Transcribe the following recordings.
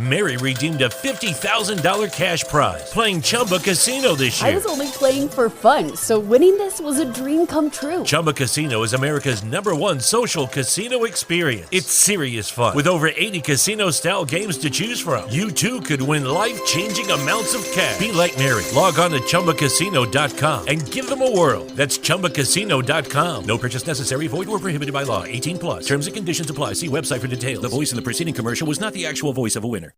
Mary redeemed a $50,000 cash prize playing Chumba Casino this year. I was only playing for fun, so winning this was a dream come true. Chumba Casino is America's #1 social casino experience. It's serious fun. With over 80 casino-style games to choose from, you too could win life-changing amounts of cash. Be like Mary. Log on to ChumbaCasino.com and give them a whirl. That's ChumbaCasino.com. No purchase necessary. Void where prohibited by law. 18 plus. Terms and conditions apply. See website for details. The voice in the preceding commercial was not the actual voice of a winner.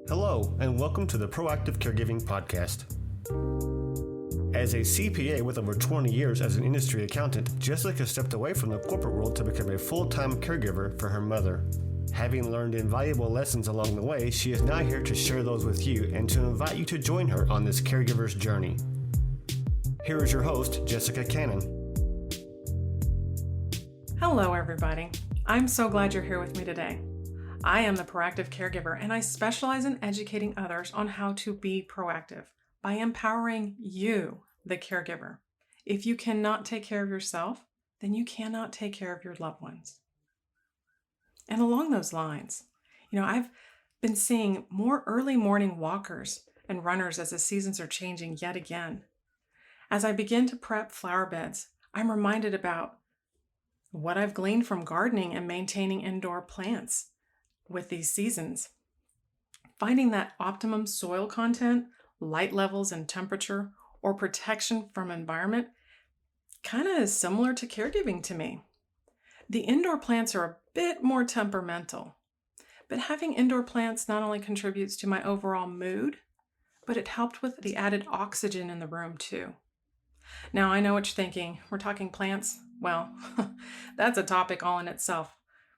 Hello, and welcome to the Proactive Caregiving Podcast. As a CPA with over 20 years as an industry accountant, Jessica stepped away from the corporate world to become a full-time caregiver for her mother. Having learned invaluable lessons along the way, she is now here to share those with you and to invite you to join her on this caregiver's journey. Here is your host, Jessica Cannon. Hello, everybody. I'm so glad you're here with me today. I am the Proactive Caregiver, and I specialize in educating others on how to be proactive by empowering you, the caregiver. If you cannot take care of yourself, then you cannot take care of your loved ones. And along those lines, I've been seeing more early morning walkers and runners as the seasons are changing yet again. As I begin to prep flower beds, I'm reminded about what I've gleaned from gardening and maintaining indoor plants with these seasons. Finding that optimum soil content, light levels and temperature, or protection from environment kind of is similar to caregiving to me. The indoor plants are a bit more temperamental, but having indoor plants not only contributes to my overall mood, but it helped with the added oxygen in the room too. Now, I know what you're thinking. We're talking plants? Well, that's a topic all in itself.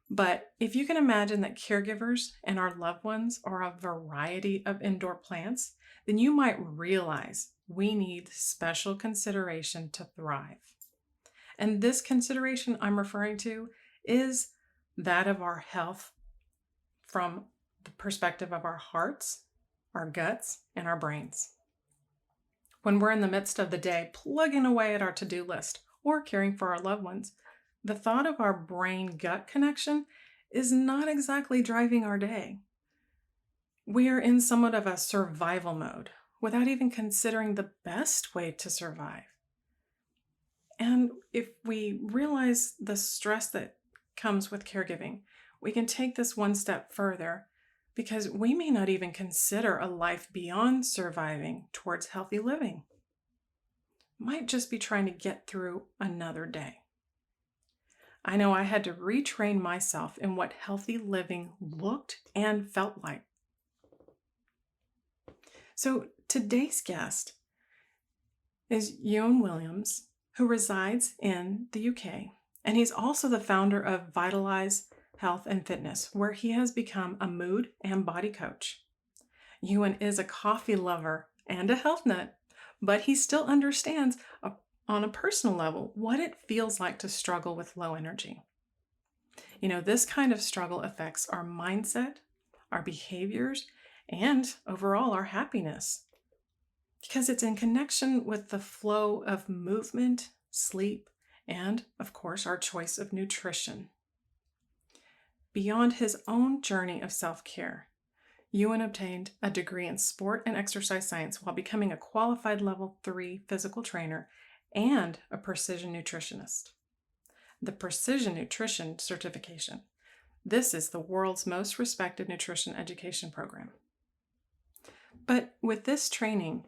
But if you can imagine that caregivers and our loved ones are a variety of indoor plants, then you might realize we need special consideration to thrive. And this consideration I'm referring to is that of our health from the perspective of our hearts, our guts, and our brains. When we're in the midst of the day plugging away at our to-do list or caring for our loved ones, the thought of our brain-gut connection is not exactly driving our day. We are in somewhat of a survival mode without even considering the best way to survive. And if we realize the stress that comes with caregiving, we can take this one step further because we may not even consider a life beyond surviving towards healthy living. Might just be trying to get through another day. I know I had to retrain myself in what healthy living looked and felt like. So today's guest is Ewan Williams, who resides in the UK, and he's also the founder of Vitalize Health and Fitness, where he has become a mood and body coach. Ewan is a coffee lover and a health nut, but he still understands on a personal level what it feels like to struggle with low energy. This kind of struggle affects our mindset, our behaviors, and overall our happiness because it's in connection with the flow of movement, sleep, and, of course, our choice of nutrition. Beyond his own journey of self-care, Ewan obtained a degree in sport and exercise science while becoming a qualified level 3 physical trainer and a precision nutritionist. The Precision Nutrition Certification. This is the world's most respected nutrition education program. But with this training,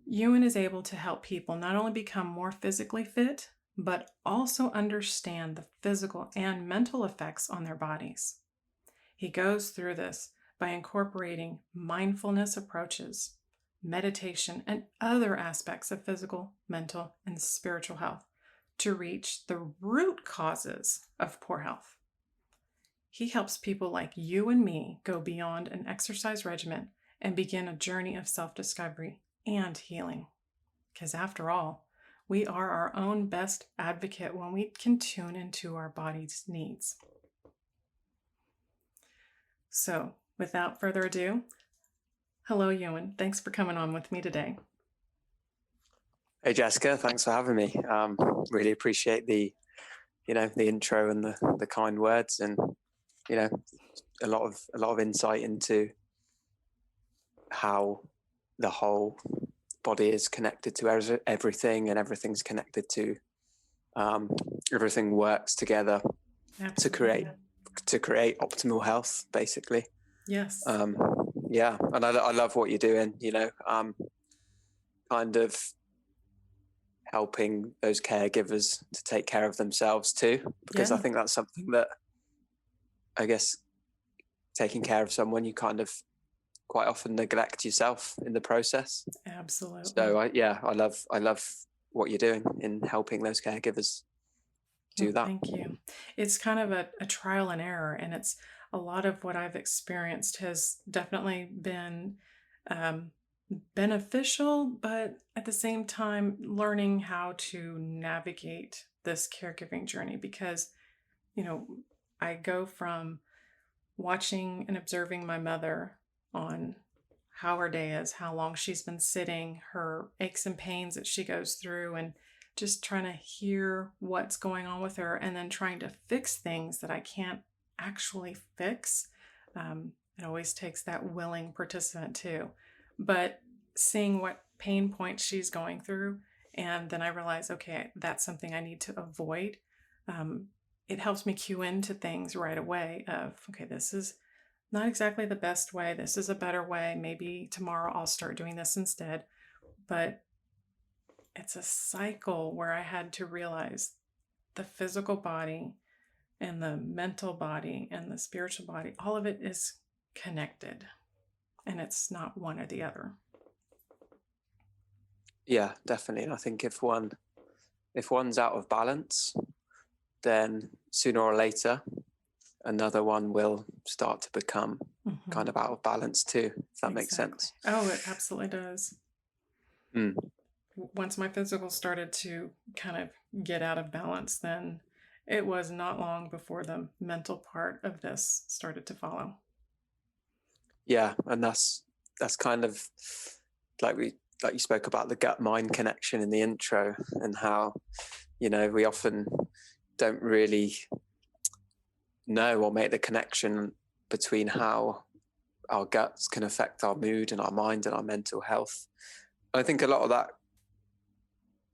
Ewan is able to help people not only become more physically fit, but also understand the physical and mental effects on their bodies. He goes through this by incorporating mindfulness approaches, meditation, and other aspects of physical, mental, and spiritual health to reach the root causes of poor health. He helps people like you and me go beyond an exercise regimen and begin a journey of self-discovery and healing. Because after all, we are our own best advocate when we can tune into our body's needs. So, without further ado, hello, Ewan. Thanks for coming on with me today. Hey Jessica, thanks for having me. Really appreciate the intro and the kind words, and you know, a lot of insight into how the whole body is connected to everything, and everything's connected to everything works together Absolutely. to create optimal health, basically. Yes. Yeah, and I love what you're doing. Kind of helping those caregivers to take care of themselves too, because I think that's something that, I guess, taking care of someone, you kind of quite often neglect yourself in the process. Absolutely. So I love what you're doing in helping those caregivers do that. Thank you. It's kind of a trial and error, and it's a lot of what I've experienced has definitely been beneficial, but at the same time, learning how to navigate this caregiving journey because, I go from watching and observing my mother on how her day is, how long she's been sitting, her aches and pains that she goes through, and just trying to hear what's going on with her and then trying to fix things that I can't actually fix. It always takes that willing participant too. But seeing what pain points she's going through, and then I realize, okay, that's something I need to avoid. It helps me cue into things right away of, okay, this is not exactly the best way. This is a better way. Maybe tomorrow I'll start doing this instead. But it's a cycle where I had to realize the physical body and the mental body and the spiritual body, all of it is connected, and it's not one or the other. Yeah, definitely. And I think if one's out of balance, then sooner or later another one will start to become kind of out of balance too, if that makes sense. Oh, it absolutely does. Once my physical started to kind of get out of balance, then it was not long before the mental part of this started to follow. Yeah, and that's kind of like you spoke about the gut-mind connection in the intro, and how, we often don't really know or make the connection between how our guts can affect our mood and our mind and our mental health. I think a lot of that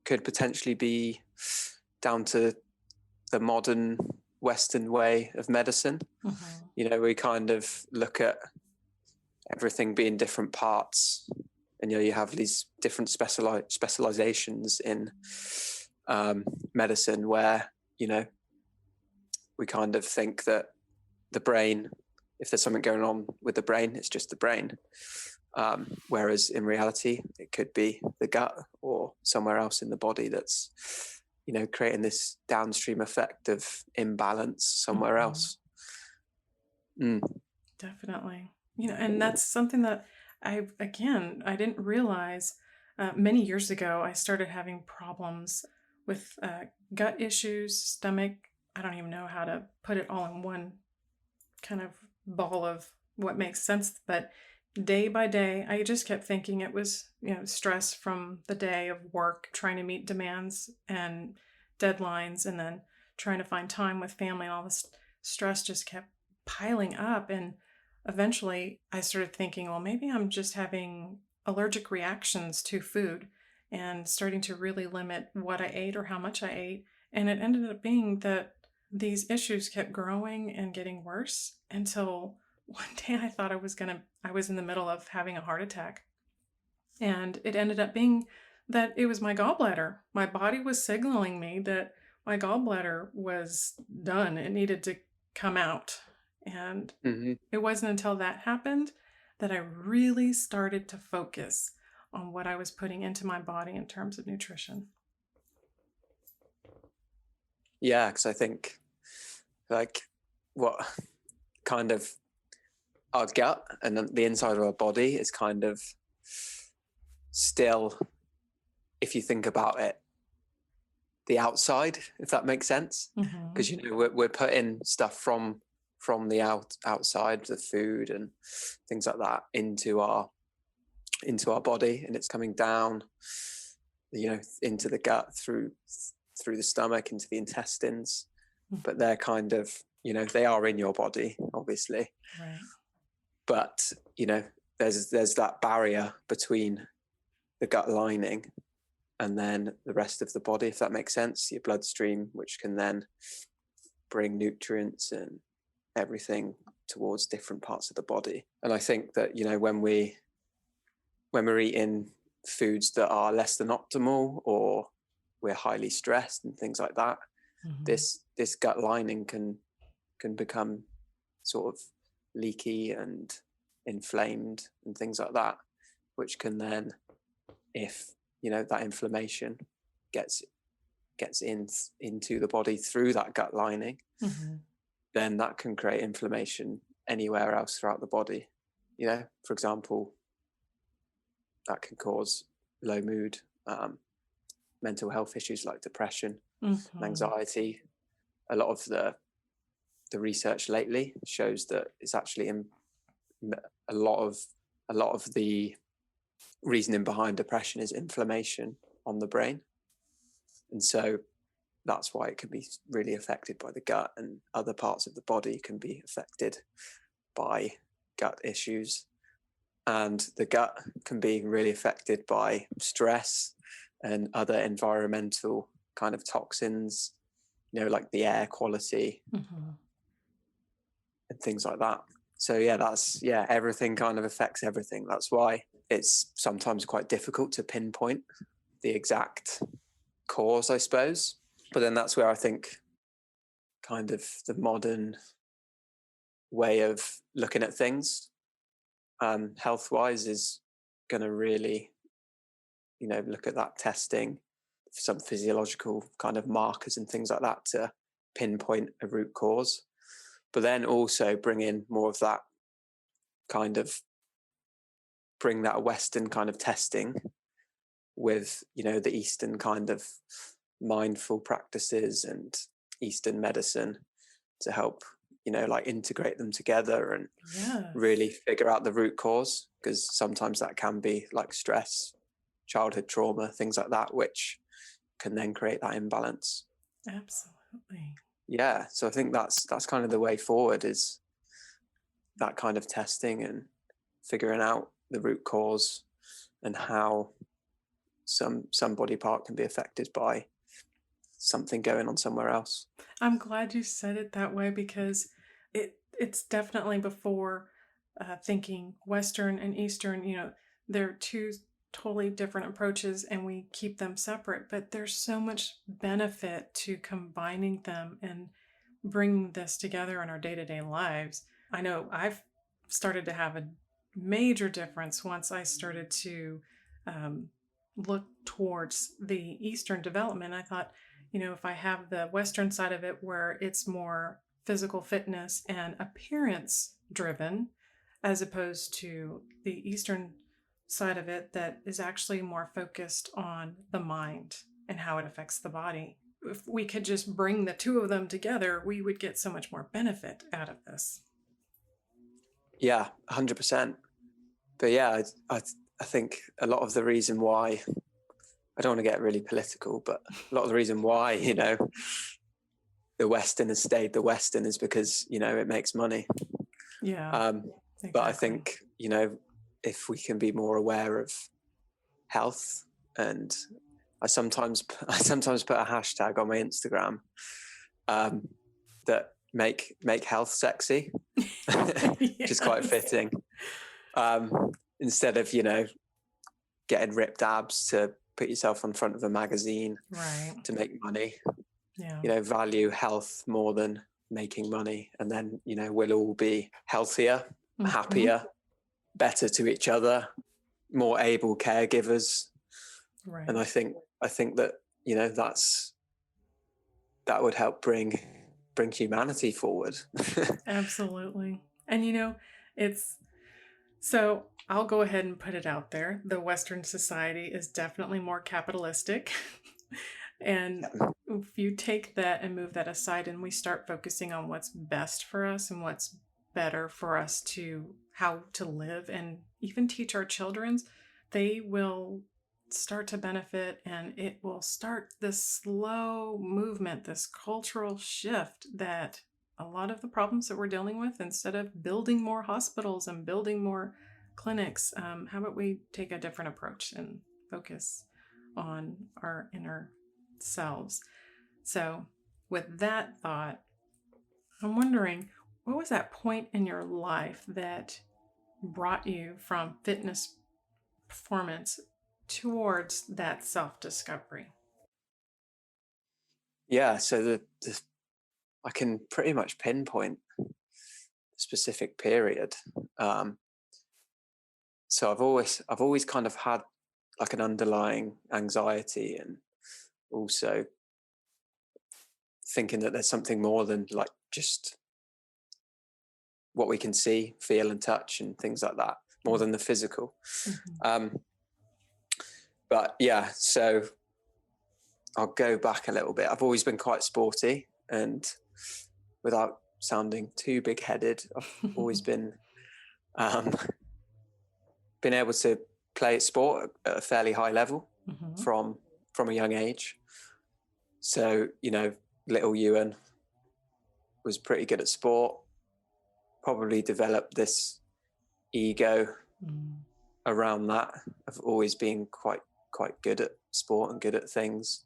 could potentially be down to the modern Western way of medicine. We kind of look at everything being different parts, and you have these different specializations in medicine where we kind of think that the brain, if there's something going on with the brain, it's just the brain. Whereas in reality, it could be the gut or somewhere else in the body that's, creating this downstream effect of imbalance somewhere else. Definitely. And that's something that I didn't realize. Many years ago, I started having problems with gut issues, stomach. I don't even know how to put it all in one kind of ball of what makes sense, but day by day, I just kept thinking it was, stress from the day of work, trying to meet demands and deadlines, and then trying to find time with family, and all this stress just kept piling up. And eventually I started thinking, well, maybe I'm just having allergic reactions to food, and starting to really limit what I ate or how much I ate. And it ended up being that these issues kept growing and getting worse until one day I thought I was in the middle of having a heart attack. And it ended up being that it was my gallbladder. My body was signaling me that my gallbladder was done. It needed to come out. And it wasn't until that happened that I really started to focus on what I was putting into my body in terms of nutrition. Yeah, because I think what kind of our gut and the inside of our body is kind of still, if you think about it, the outside, if that makes sense. Because we're putting stuff from the outside, the food and things like that, into our body, and it's coming down into the gut through the stomach into the intestines. But they're kind of, they are in your body, obviously. Right. But, there's that barrier between the gut lining and then the rest of the body, if that makes sense, your bloodstream, which can then bring nutrients and everything towards different parts of the body. And I think that, when we're eating foods that are less than optimal, or we're highly stressed and things like that, this gut lining can become sort of leaky and inflamed and things like that, which can then, if that inflammation gets into the body through that gut lining, then that can create inflammation anywhere else throughout the body. For example, that can cause low mood, mental health issues like depression, anxiety. A lot of the research lately shows that it's actually a lot of the reasoning behind depression is inflammation on the brain. And so that's why it can be really affected by the gut, and other parts of the body can be affected by gut issues. And the gut can be really affected by stress and other environmental kind of toxins, like the air quality and things like that. So everything kind of affects everything. That's why it's sometimes quite difficult to pinpoint the exact cause, I suppose. But then that's where I think kind of the modern way of looking at things, health-wise, is going to really, look at that testing, some physiological kind of markers and things like that to pinpoint a root cause. But then also bring in more of that bring that Western kind of testing with, the Eastern kind of mindful practices and Eastern medicine to help, integrate them together and really figure out the root cause, because sometimes that can be like stress, childhood trauma, things like that, which can then create that imbalance. Absolutely. Yeah. So I think that's kind of the way forward, is that kind of testing and figuring out the root cause and how some body part can be affected by something going on somewhere else. I'm glad you said it that way, because it's definitely before thinking Western and Eastern, they're two totally different approaches and we keep them separate, but there's so much benefit to combining them and bringing this together in our day-to-day lives. I know I've started to have a major difference once I started to look towards the Eastern development. I thought, if I have the Western side of it where it's more physical fitness and appearance driven, as opposed to the Eastern side of it that is actually more focused on the mind and how it affects the body. If we could just bring the two of them together, we would get so much more benefit out of this. Yeah, 100%. But yeah, I think a lot of the reason why, I don't want to get really political, but a lot of the reason why, the Western has stayed the Western is because, it makes money. Yeah. Exactly. But I think, if we can be more aware of health, and I sometimes put a hashtag on my Instagram that make health sexy, which is quite fitting. Instead of, getting ripped abs to put yourself in front of a magazine to make money, value health more than making money. And then, we'll all be healthier, happier, better to each other, more able caregivers. Right. And I think that, that would help bring humanity forward. Absolutely. And so I'll go ahead and put it out there. The Western society is definitely more capitalistic. And if you take that and move that aside and we start focusing on what's best for us and what's better for us how to live, and even teach our children, they will start to benefit, and it will start this slow movement, this cultural shift that a lot of the problems that we're dealing with, instead of building more hospitals and building more clinics, how about we take a different approach and focus on our inner selves? So, with that thought, I'm wondering, what was that point in your life that brought you from fitness performance towards that self-discovery? Yeah, so the I can pretty much pinpoint the specific period. Um, so I've always kind of had like an underlying anxiety, and also thinking that there's something more than like just what we can see, feel, and touch, and things like that, more than the physical. Mm-hmm. But yeah, so I'll go back a little bit. I've always been quite sporty, and without sounding too big-headed, I've always been able to play sport at a fairly high level Mm-hmm. from a young age. So, you know, little Ewan was pretty good at sport, probably developed this ego around that. I've always been quite good at sport and good at things.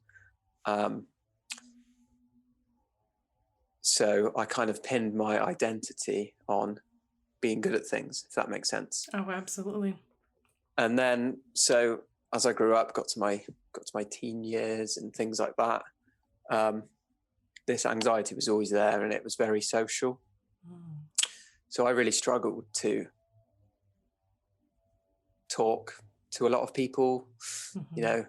So I kind of pinned my identity on being good at things, if that makes sense. Oh, absolutely. And then, so as I grew up, got to my teen years and things like that, this anxiety was always there, and it was very social. So I really struggled to talk to a lot of people. Mm-hmm. You know,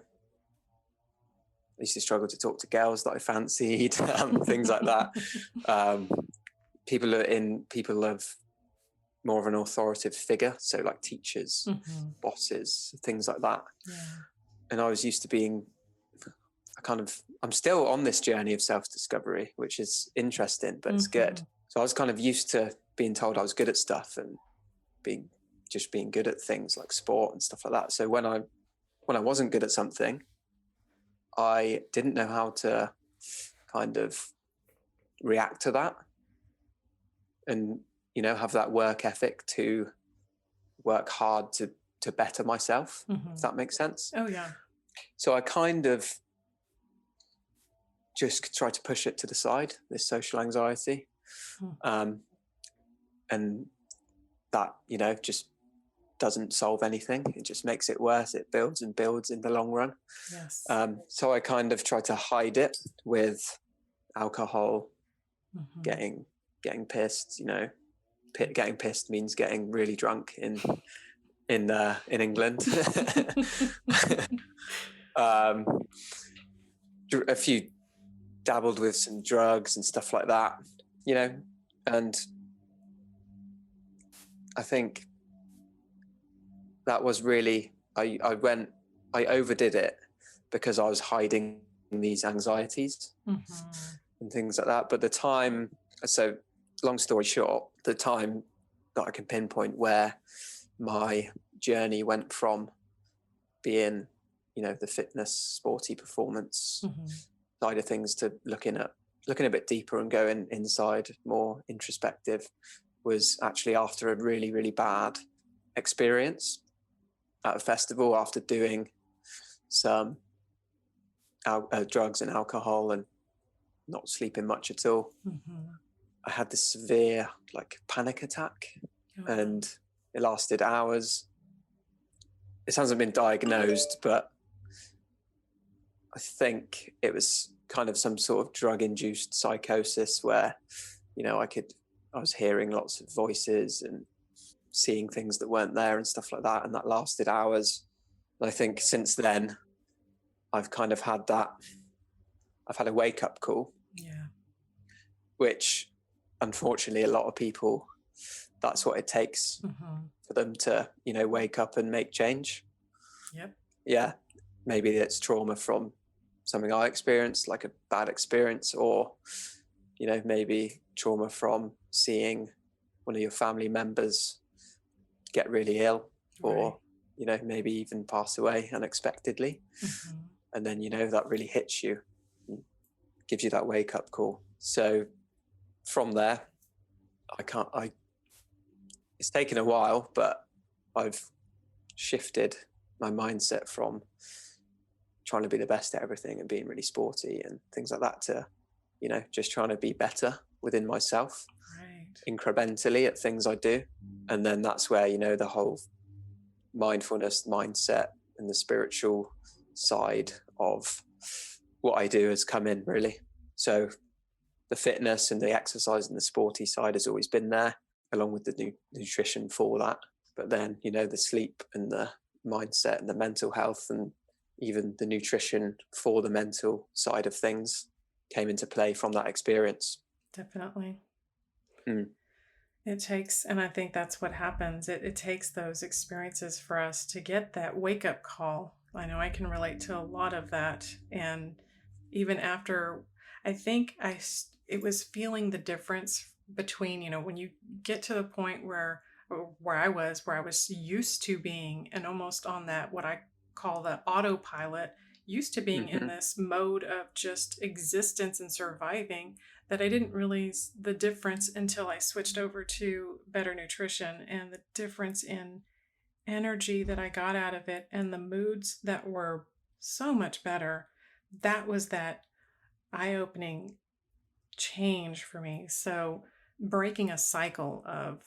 I used to struggle to talk to girls that I fancied, things like that. People of more of an authoritative figure, so like teachers, Mm-hmm. bosses, things like that. Yeah. And I was used to being I'm still on this journey of self-discovery, which is interesting, but it's good. So I was kind of used to being told I was good at stuff and being good at things like sport and stuff like that. So when I wasn't good at something, I didn't know how to kind of react to that, and, you know, have that work ethic to work hard to better myself, if that makes sense. Oh, yeah. So I kind of just try to push it to the side, this social anxiety. And that, you know, just doesn't solve anything. It just makes it worse. It builds and builds in the long run. Yes. So I kind of try to hide it with alcohol, getting pissed, you know. Getting pissed means getting really drunk in England. A few dabbled with some drugs and stuff like that, you know, and I think that was really, I overdid it because I was hiding these anxieties and things like that. But the time, so long story short, the time that I can pinpoint where my journey went from being, you know, the fitness, sporty performance side of things to looking a bit deeper and going inside, more introspective, was actually after a really, really bad experience at a festival, after doing some drugs and alcohol and not sleeping much at all. I had this severe like panic attack, and it lasted hours. It hasn't been diagnosed, but I think it was kind of some sort of drug-induced psychosis where, you know, I was hearing lots of voices and seeing things that weren't there and stuff like that, and that lasted hours. And I think since then, I've kind of had a wake-up call. Yeah. Which, unfortunately, a lot of people, that's what it takes for them to, you know, wake up and make change. Yep. Yeah. Maybe it's trauma from something I experienced, like a bad experience, or, you know, maybe trauma from seeing one of your family members get really ill, or maybe even pass away unexpectedly. Mm-hmm. And then, that really hits you, gives you that wake up call. So from there, it's taken a while, but I've shifted my mindset from trying to be the best at everything and being really sporty and things like that to, just trying to be better within myself, Right. incrementally at things I do. And then that's where, the whole mindfulness mindset and the spiritual side of what I do has come in, really. So the fitness and the exercise and the sporty side has always been there, along with the nutrition for that. But then, the sleep and the mindset and the mental health and even the nutrition for the mental side of things came into play from that experience. Definitely. Mm. It takes, and I think that's what happens. It takes those experiences for us to get that wake up call. I know I can relate to a lot of that. And even after, I think it was feeling the difference between, when you get to the point where I was used to being and almost on that, what I call the autopilot, used to being in this mode of just existence and surviving, that I didn't realize the difference until I switched over to better nutrition and the difference in energy that I got out of it and the moods that were so much better. That was that eye-opening change for me. So breaking a cycle of,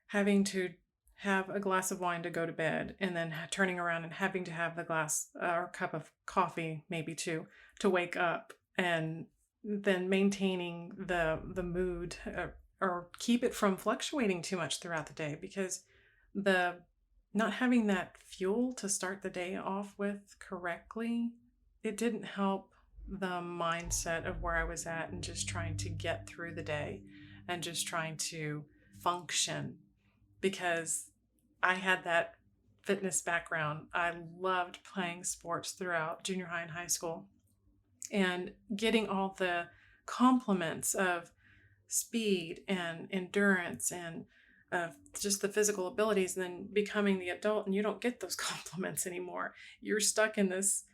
having to have a glass of wine to go to bed and then turning around and having to have the glass or cup of coffee maybe to wake up, and then maintaining the mood or keep it from fluctuating too much throughout the day, because the not having that fuel to start the day off with correctly, it didn't help the mindset of where I was at and just trying to get through the day and just trying to function, because I had that fitness background. I loved playing sports throughout junior high and high school and getting all the compliments of speed and endurance and just the physical abilities, and then becoming the adult and you don't get those compliments anymore. You're stuck in this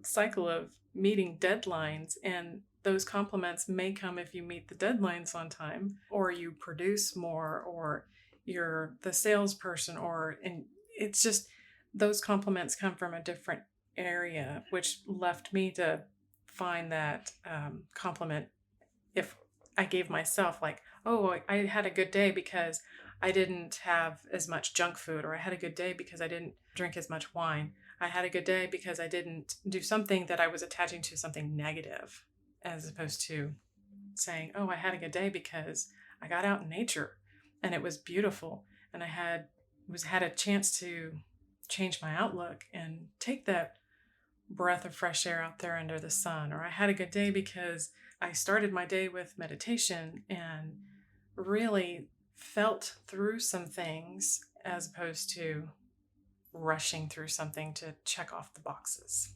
cycle of meeting deadlines, and those compliments may come if you meet the deadlines on time or you produce more or you're the salesperson, and it's just those compliments come from a different area, which left me to find that compliment if I gave myself like, oh, I had a good day because I didn't have as much junk food, or I had a good day because I didn't drink as much wine. I had a good day because I didn't do something that I was attaching to something negative, as opposed to saying, oh, I had a good day because I got out in nature and it was beautiful and I had a chance to change my outlook and take that breath of fresh air out there under the sun. Or I had a good day because I started my day with meditation and really felt through some things, as opposed to rushing through something to check off the boxes.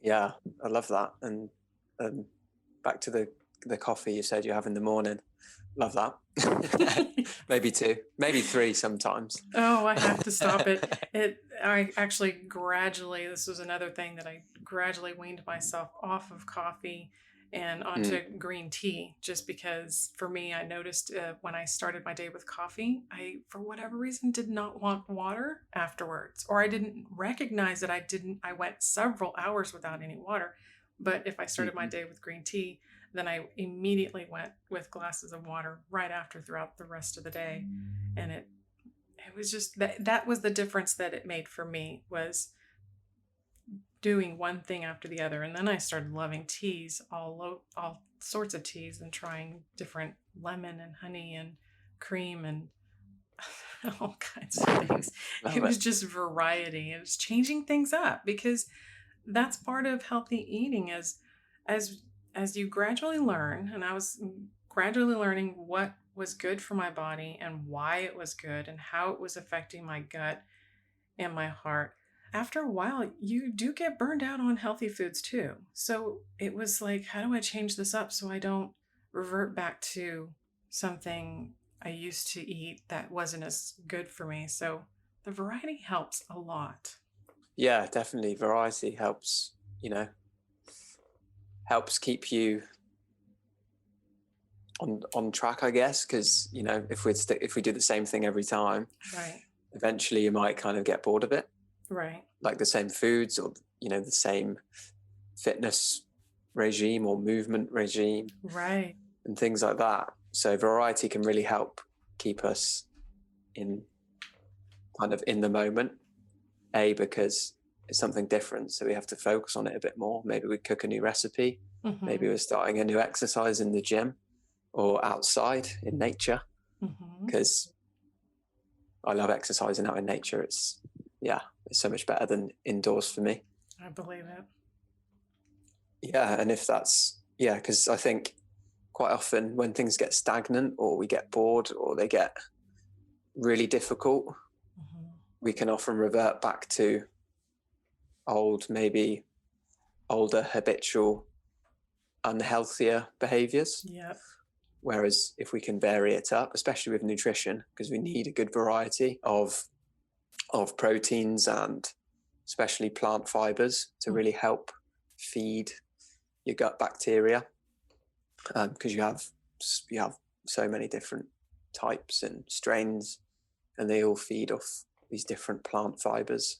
Yeah, I love that. And back to the coffee you said you have in the morning. Love that. Maybe 2, maybe 3 sometimes. Oh, I have to stop it. I actually gradually, this was another thing that I gradually weaned myself off of coffee and onto green tea, just because for me, I noticed when I started my day with coffee, I, for whatever reason, did not want water afterwards, or I didn't recognize that I went several hours without any water. But if I started my day with green tea, then I immediately went with glasses of water right after throughout the rest of the day. And it was just that was the difference that it made for me, was doing one thing after the other. And then I started loving teas, all sorts of teas, and trying different lemon and honey and cream and all kinds of things. It was just variety. It was changing things up, because that's part of healthy eating, as you gradually learn. And I was gradually learning what was good for my body and why it was good and how it was affecting my gut and my heart. After a while, you do get burned out on healthy foods too. So it was like, how do I change this up so I don't revert back to something I used to eat that wasn't as good for me? So the variety helps a lot. Yeah, definitely. Variety helps, helps keep you on track, I guess, because if we do the same thing every time, Right. eventually you might kind of get bored of it, Right. like the same foods or the same fitness regime or movement regime Right. and things like that. So variety can really help keep us in kind of in the moment, because it's something different, so we have to focus on it a bit more. Maybe we cook a new recipe, maybe we're starting a new exercise in the gym or outside in nature, because I love exercising out in nature. It's so much better than indoors for me. I believe it. Yeah, and because I think quite often when things get stagnant or we get bored or they get really difficult, we can often revert back to maybe older, habitual, unhealthier behaviors. Yep. Whereas if we can vary it up, especially with nutrition, because we need a good variety of proteins and especially plant fibers to really help feed your gut bacteria, because you have so many different types and strains, and they all feed off these different plant fibers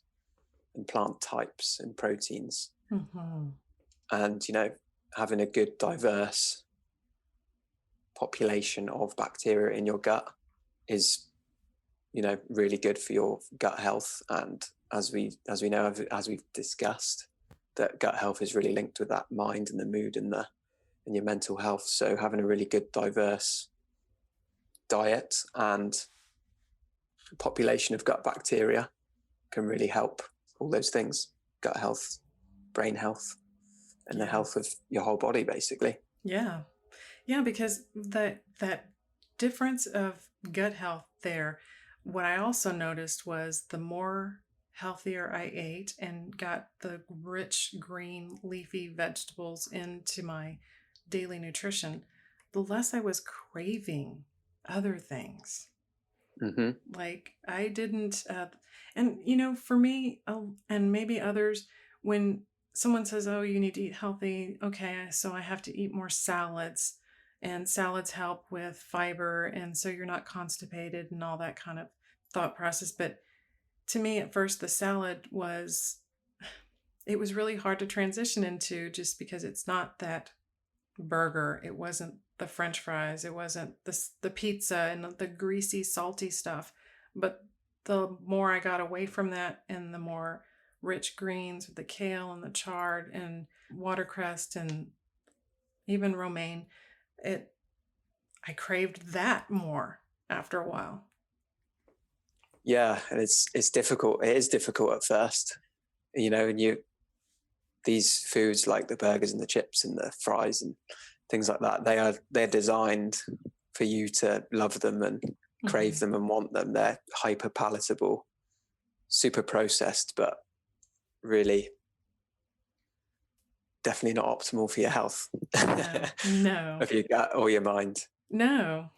and plant types and proteins. And having a good diverse population of bacteria in your gut is really good for your gut health. And as we know, as we've discussed, that gut health is really linked with that mind and the mood and your mental health. So having a really good diverse diet and population of gut bacteria can really help all those things: gut health, brain health, and the health of your whole body, basically. Yeah. Yeah, because that difference of gut health there, what I also noticed was the more healthier I ate and got the rich green leafy vegetables into my daily nutrition, the less I was craving other things. Like I didn't, and for me, and maybe others, when someone says, "Oh, you need to eat healthy," okay, so I have to eat more salads, and salads help with fiber, and so you're not constipated and all that kind of thought process. But to me, at first, the salad it was really hard to transition into, just because it's not that burger. It wasn't the French fries. It wasn't the pizza and the greasy, salty stuff. But the more I got away from that, and the more rich greens with the kale and the chard and watercress and even romaine, I craved that more after a while. Yeah, and it's difficult. It is difficult at first, and these foods like the burgers and the chips and the fries and things like that, they're designed for you to love them and crave them and want them. They're hyper palatable, super processed, but really definitely not optimal for your health. No. Of your gut or your mind. No.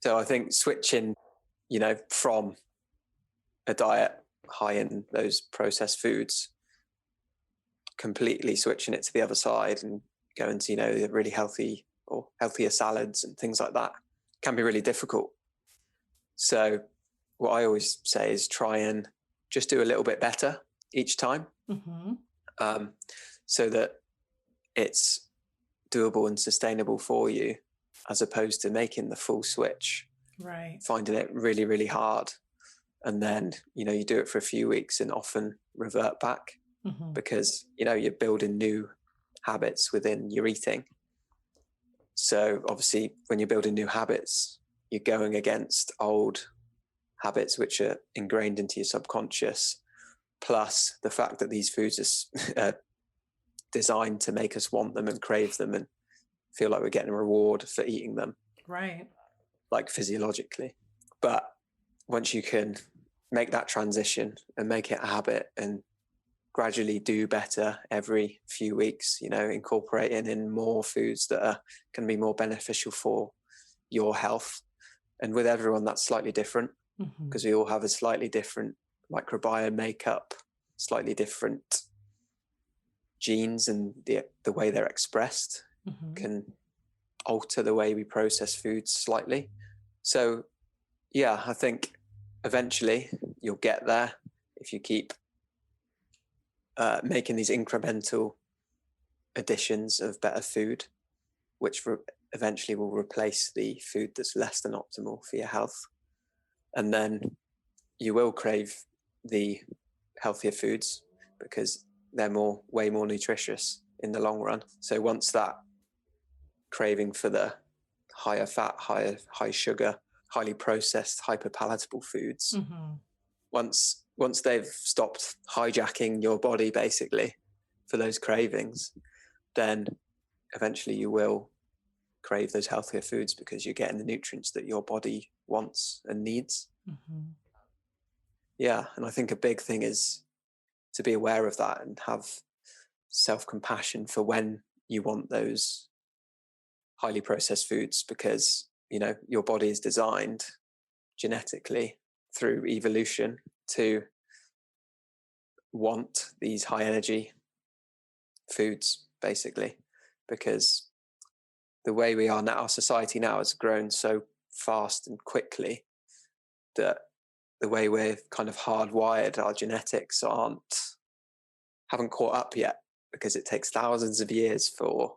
So I think switching, from a diet high in those processed foods, completely switching it to the other side and going to, the really healthy or healthier salads and things like that can be really difficult. So what I always say is try and just do a little bit better each time, so that it's doable and sustainable for you, as opposed to making the full switch, right, finding it really, really hard. And then, you do it for a few weeks and often revert back because, you're building new habits within your eating. So obviously when you're building new habits, you're going against old habits which are ingrained into your subconscious, plus the fact that these foods are designed to make us want them and crave them and feel like we're getting a reward for eating them. Right. Like physiologically. But once you can make that transition and make it a habit and gradually do better every few weeks, incorporating in more foods that are going to be more beneficial for your health. And with everyone, that's slightly different because we all have a slightly different microbiome makeup, slightly different genes, and the way they're expressed can alter the way we process foods slightly. So yeah, I think eventually you'll get there if you keep making these incremental additions of better food, which eventually will replace the food that's less than optimal for your health. And then you will crave the healthier foods because they're way more nutritious in the long run. So once that craving for the higher fat, high sugar, highly processed, hyper palatable foods, once they've stopped hijacking your body basically for those cravings, then eventually you will crave those healthier foods because you're getting the nutrients that your body wants and needs. Yeah, and I think a big thing is to be aware of that and have self-compassion for when you want those highly processed foods, because your body is designed genetically through evolution to want these high energy foods basically, because the way we are now, our society now has grown so fast and quickly that the way we're kind of hardwired, our genetics haven't caught up yet, because it takes thousands of years for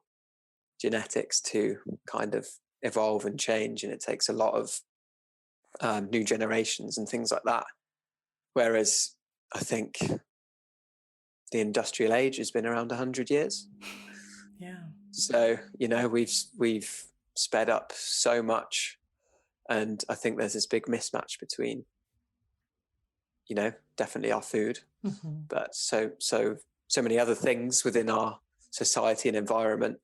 genetics to kind of evolve and change, and it takes a lot of new generations and things like that. Whereas I think the industrial age has been around 100 years. Yeah. So we've sped up so much, and I think there's this big mismatch between definitely our food, but so many other things within our society and environment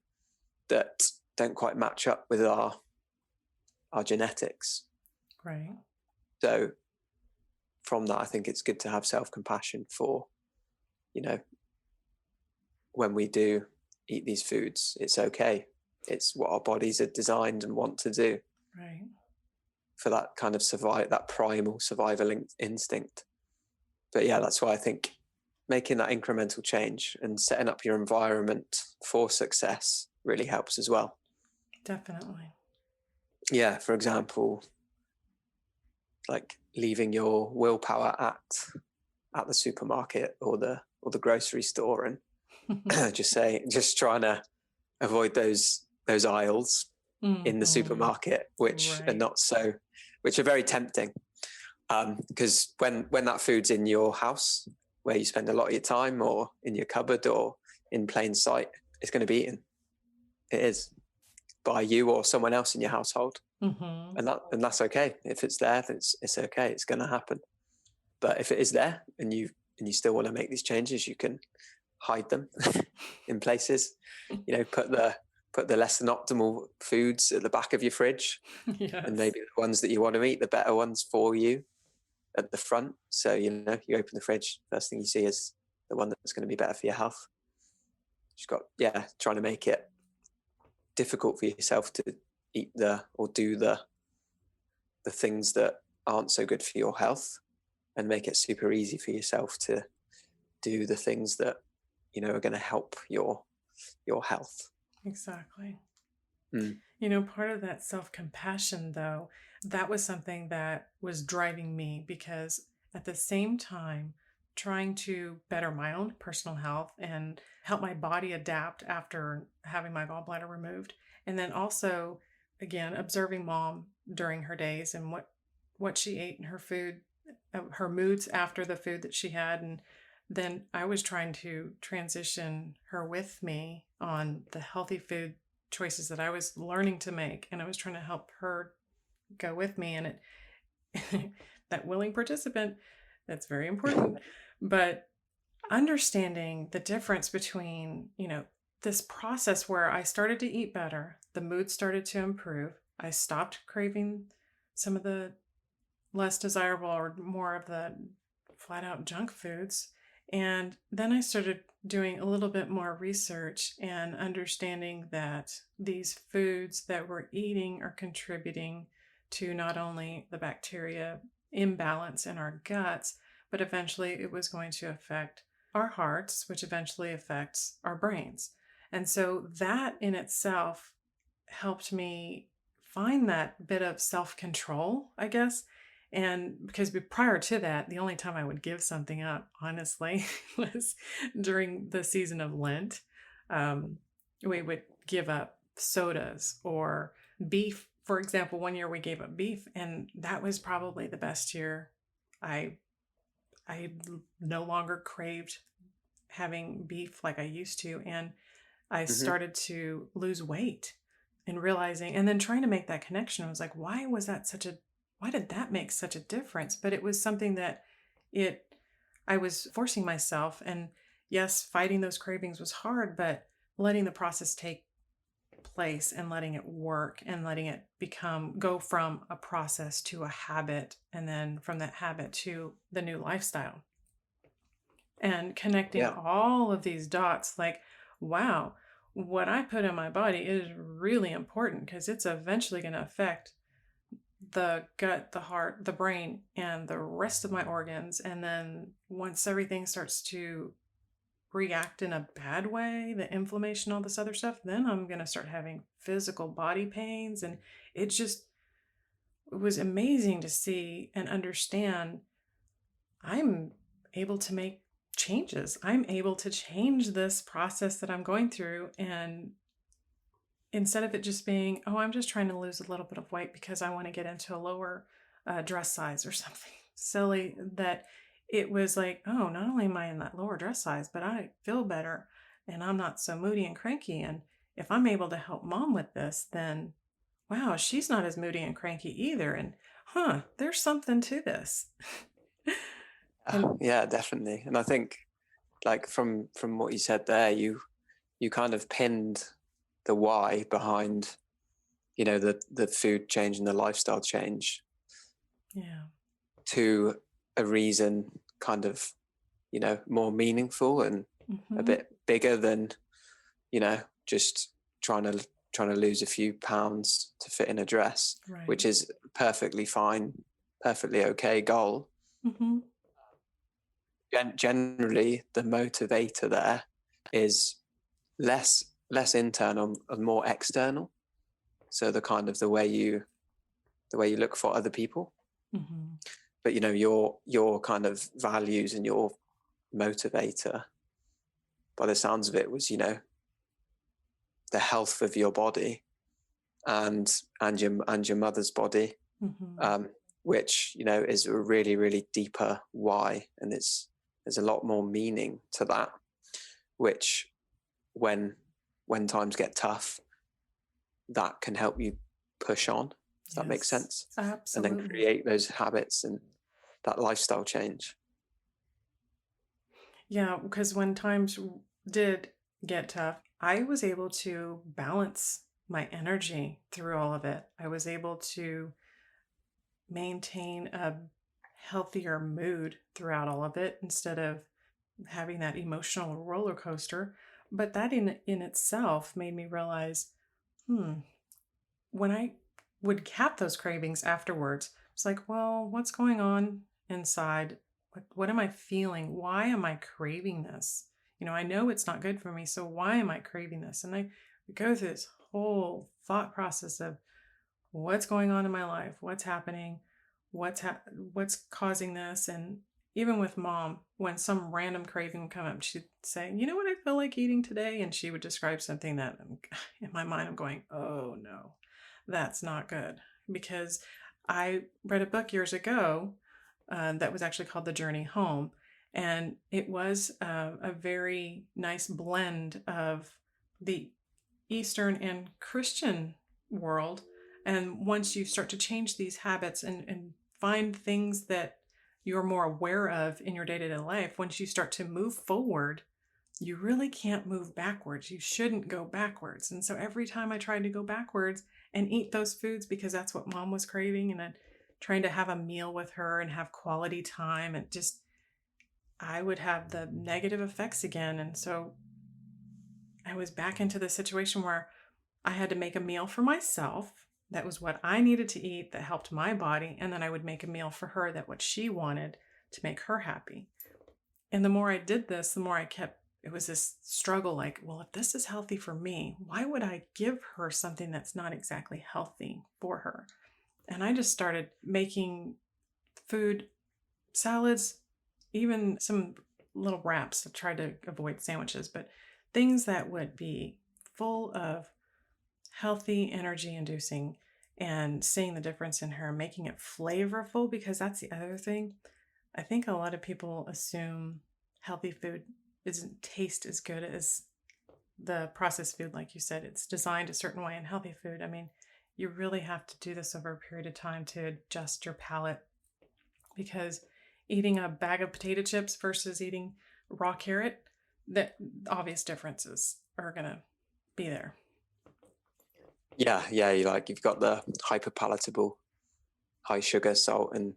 that don't quite match up with our genetics. Right. So from that, I think it's good to have self-compassion for, when we do eat these foods, it's okay. It's what our bodies are designed and want to do. Right. For that kind of that primal survival instinct. But yeah, that's why I think making that incremental change and setting up your environment for success really helps as well. Definitely. Yeah, for example, like leaving your willpower at the supermarket or the grocery store, and just trying to avoid those aisles in the supermarket, which are very tempting. Because when that food's in your house, where you spend a lot of your time, or in your cupboard or in plain sight, it's going to be eaten. It is, by you or someone else in your household. And that's okay. If it's there, then it's okay. It's going to happen. But if it is there and you still want to make these changes, you can hide them in places. Put the less than optimal foods at the back of your fridge, and maybe the ones that you want to eat, the better ones for you, at the front. So you open the fridge, first thing you see is the one that's going to be better for your health. Trying to make it difficult for yourself to eat or do the things that aren't so good for your health, and make it super easy for yourself to do the things that are going to help your health. Exactly. Part of that self-compassion, though, that was something that was driving me, because at the same time, trying to better my own personal health and help my body adapt after having my gallbladder removed. And then also, again, observing Mom during her days and what she ate in her food, her moods after the food that she had. And then I was trying to transition her with me on the healthy food choices that I was learning to make. And I was trying to help her go with me. And that willing participant, that's very important. But understanding the difference between, this process where I started to eat better, the mood started to improve. I stopped craving some of the less desirable or more of the flat out junk foods. And then I started doing a little bit more research and understanding that these foods that we're eating are contributing to not only the bacteria imbalance in our guts, but eventually it was going to affect our hearts, which eventually affects our brains. And so that in itself helped me find that bit of self-control, I guess. And because prior to that, the only time I would give something up, honestly, was during the season of Lent. We would give up sodas or beef. For example, one year we gave up beef, and that was probably the best year. I no longer craved having beef like I used to, and I started to lose weight and realizing, and then trying to make that connection. I was like, why did that make such a difference? But it was something that I was forcing myself, and yes, fighting those cravings was hard, but letting the process take place and letting it work and letting it go from a process to a habit, and then from that habit to the new lifestyle, and connecting all of these dots, like, wow, what I put in my body is really important, because it's eventually going to affect the gut, the heart, the brain, and the rest of my organs. And then once everything starts to react in a bad way, the inflammation, all this other stuff, then I'm going to start having physical body pains. And it was amazing to see and understand I'm able to make changes. I'm able to change this process that I'm going through. And instead of it just being, oh, I'm just trying to lose a little bit of weight because I want to get into a lower dress size or something silly, that it was like, oh, not only am I in that lower dress size, but I feel better and I'm not so moody and cranky. And if I'm able to help mom with this, then wow, she's not as moody and cranky either. And there's something to this. Yeah, definitely. And I think, like, from what you said there, you kind of pinned the why behind, the food change and the lifestyle change, to a reason kind of, more meaningful and a bit bigger than, just trying to lose a few pounds to fit in a dress, right, which is perfectly fine, perfectly okay goal. Generally, the motivator there is less internal and more external. So the way you look for other people. But your kind of values and your motivator, by the sounds of it, was the health of your body and your mother's body, which is a really, really deeper why, and there's a lot more meaning to that, which when times get tough, that can help you push on. Does that make sense? Absolutely. And then create those habits and that lifestyle change. Yeah, because when times did get tough, I was able to balance my energy through all of it. I was able to maintain a healthier mood throughout all of it instead of having that emotional roller coaster. But that in itself made me realize, when I would have those cravings afterwards, it's like, well, what's going on inside? What am I feeling? Why am I craving this? I know it's not good for me, so why am I craving this? And I go through this whole thought process of what's going on in my life, what's happening, what's causing this. And even with mom, when some random craving would come up, she'd say, you know what I feel like eating today? And she would describe something that in my mind, I'm going, oh no, that's not good. Because I read a book years ago that was actually called The Journey Home. And it was a very nice blend of the Eastern and Christian world. And once you start to change these habits and find things that you're more aware of in your day-to-day life, once you start to move forward, you really can't move backwards. You shouldn't go backwards. And so every time I tried to go backwards and eat those foods because that's what mom was craving, and then trying to have a meal with her and have quality time, and just, I would have the negative effects again. And so I was back into the situation where I had to make a meal for myself. That was what I needed to eat that helped my body. And then I would make a meal for her that what she wanted to make her happy. And the more I did this, the more it was this struggle like, well, if this is healthy for me, why would I give her something that's not exactly healthy for her? And I just started making food, salads, even some little wraps. I tried to avoid sandwiches, but things that would be full of healthy, energy inducing, and seeing the difference in her, making it flavorful, because that's the other thing. I think a lot of people assume healthy food doesn't taste as good as the processed food. Like you said, it's designed a certain way. In healthy food, I mean, you really have to do this over a period of time to adjust your palate, because eating a bag of potato chips versus eating raw carrot, the obvious differences are going to be there. Yeah, you've got the hyper palatable, high sugar, salt, and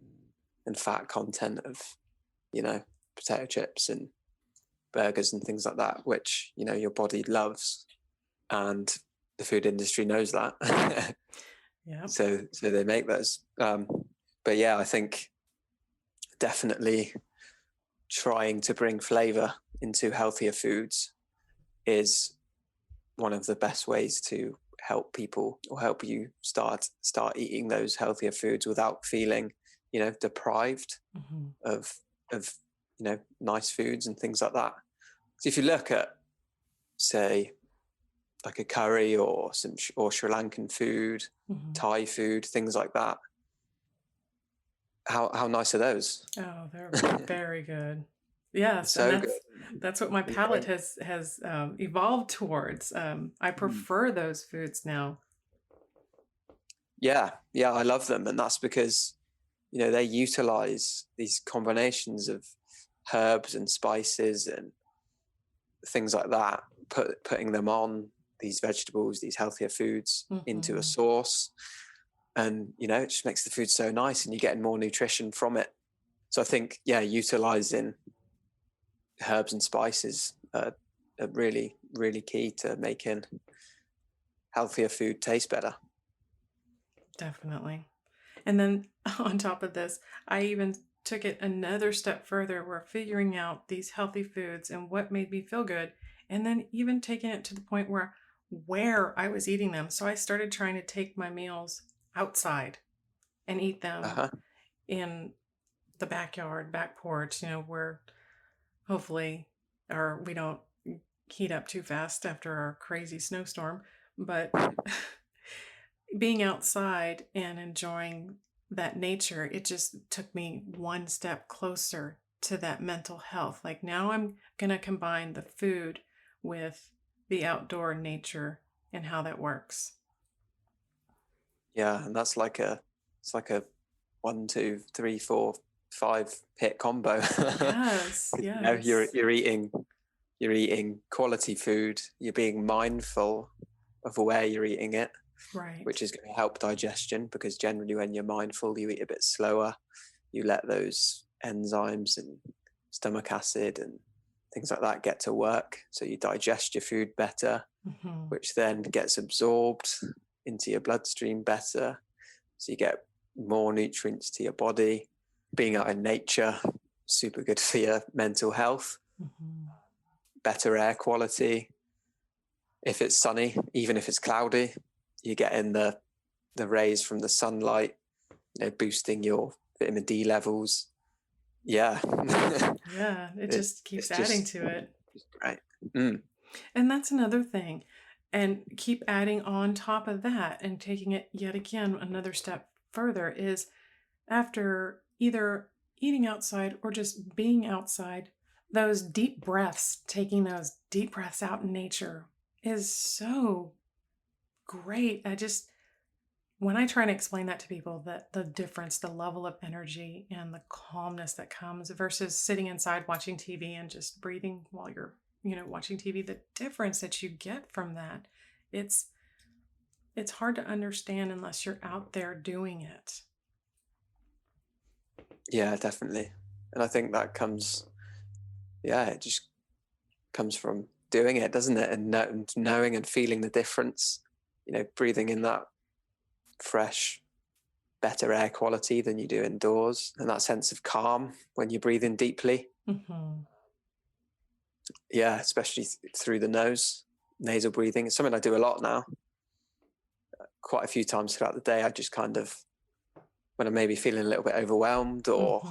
fat content of, potato chips and burgers and things like that, which your body loves, and the food industry knows that. Yeah. So they make those. But yeah, I think definitely trying to bring flavor into healthier foods is one of the best ways to help people, or help you start eating those healthier foods without feeling deprived of nice foods and things like that. So if you look at, say, like a curry or Sri Lankan food, Thai food, things like that, how nice are those? Oh, they're very good. Yes, So and good. that's what my palate has evolved towards. I prefer those foods now. Yeah, I love them, and that's because they utilize these combinations of herbs and spices and things like that, putting them on these vegetables, these healthier foods, into a sauce, and it just makes the food so nice, and you're getting more nutrition from it. So I think, utilizing herbs and spices are really, really key to making healthier food taste better. Definitely. And then on top of this, I even took it another step further. We're figuring out these healthy foods and what made me feel good, and then even taking it to the point where I was eating them. So I started trying to take my meals outside and eat them in the backyard, back porch, where hopefully, or we don't heat up too fast after our crazy snowstorm, but being outside and enjoying that nature, it just took me one step closer to that mental health. Like, now I'm going to combine the food with the outdoor nature and how that works. Yeah, and it's like a 1, 2, 3, 4, 5 hit combo. Yes. You're eating quality food. You're being mindful of where you're eating it, Right. which is going to help digestion, because generally when you're mindful, you eat a bit slower. You let those enzymes and stomach acid and things like that get to work, so you digest your food better, which then gets absorbed into your bloodstream better, so you get more nutrients to your body. Being out in nature, super good for your mental health. Better air quality. If it's sunny, even if it's cloudy, you're getting the rays from the sunlight, boosting your vitamin D levels. Yeah. Yeah, it just keeps adding to it. Right. And that's another thing. And keep adding on top of that, and taking it yet again another step further, is after either eating outside or just being outside, those deep breaths, taking those deep breaths out in nature is so great. When I try to explain that to people, that the difference, the level of energy and the calmness that comes versus sitting inside watching TV and just breathing while you're, watching TV, the difference that you get from that, it's hard to understand unless you're out there doing it. Yeah, definitely. And I think that it just comes from doing it, doesn't it? And knowing and feeling the difference, breathing in that fresh better air quality than you do indoors, and that sense of calm when you breathe in deeply. Mm-hmm. Yeah, especially through the nose, nasal breathing. It's something I do a lot now. Quite a few times throughout the day, I just kind of, when I'm maybe feeling a little bit overwhelmed or